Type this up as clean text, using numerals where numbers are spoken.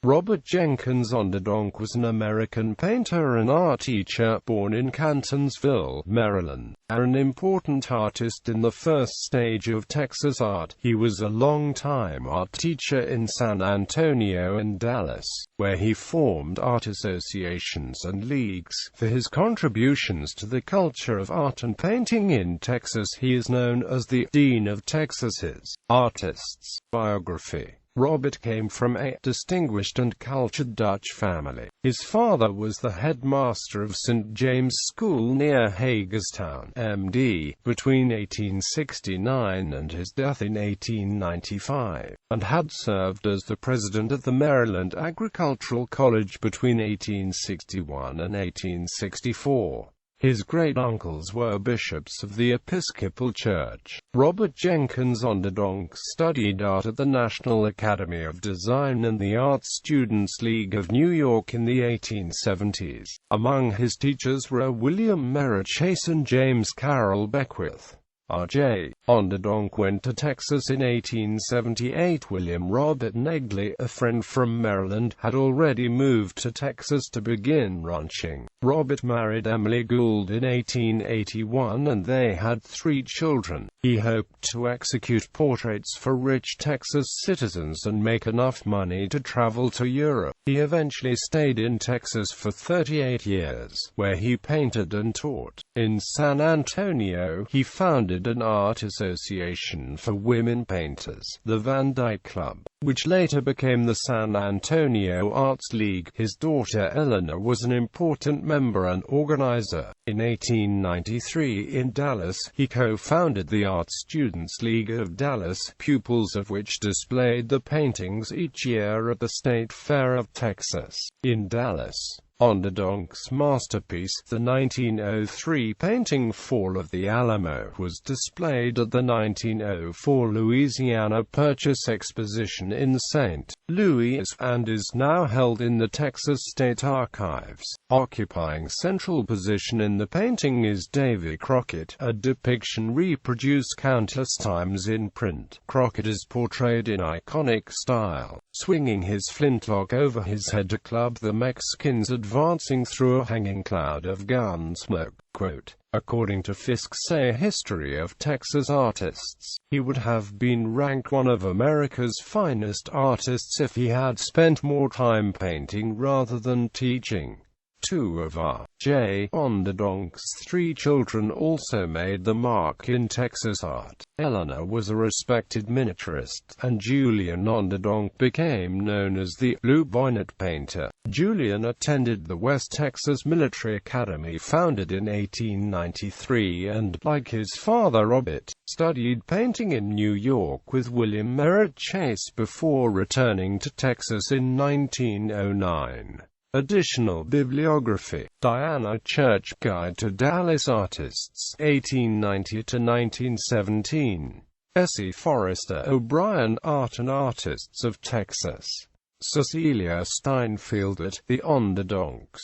Robert Jenkins Onderdonk was an American painter and art teacher, born in Catonsville, Maryland. An important artist in the first stage of Texas art, he was a long-time art teacher in San Antonio and Dallas, where he formed art associations and leagues. For his contributions to the culture of art and painting in Texas, he is known as the Dean of Texas's artists. Biography. Robert came from a distinguished and cultured Dutch family. His father was the headmaster of St. James School near Hagerstown, MD, between 1869 and his death in 1895, and had served as the president of the Maryland Agricultural College between 1861 and 1864. His great-uncles were bishops of the Episcopal Church. Robert Jenkins Onderdonk studied art at the National Academy of Design and the Art Students League of New York in the 1870s. Among his teachers were William Merritt Chase and James Carroll Beckwith. R.J. Onderdonk went to Texas in 1878. William Robert Negley, a friend from Maryland, had already moved to Texas to begin ranching. Robert married Emily Gould in 1881 and they had 3 children. He hoped to execute portraits for rich Texas citizens and make enough money to travel to Europe. He eventually stayed in Texas for 38 years, where he painted and taught. In San Antonio, he founded an art association for women painters, the Van Dyke Club, which later became the San Antonio Arts League. His daughter Eleanor was an important member and organizer. In 1893, in Dallas, he co-founded the Art Students League of Dallas, pupils of which displayed the paintings each year at the State Fair of Texas. In Dallas, Onderdonk's masterpiece, the 1903 painting Fall of the Alamo, was displayed at the 1904 Louisiana Purchase Exposition in St. Louis, and is now held in the Texas State Archives. Occupying central position in the painting is Davy Crockett, a depiction reproduced countless times in print. Crockett is portrayed in iconic style, swinging his flintlock over his head to club the Mexicans advancing through a hanging cloud of gun smoke. Quote, according to Fisk's A History of Texas Artists, he would have been ranked one of America's finest artists if he had spent more time painting rather than teaching. 2 of R.J. Onderdonk's 3 children also made the mark in Texas art. Eleanor was a respected miniaturist, and Julian Onderdonk became known as the Blue Bonnet Painter. Julian attended the West Texas Military Academy, founded in 1893, and, like his father Robert, studied painting in New York with William Merritt Chase before returning to Texas in 1909. Additional bibliography. Diana Church Guide to Dallas Artists, 1890–1917. Essie Forrester O'Brien, Art and Artists of Texas. Cecilia Steinfeld at The Onderdonks.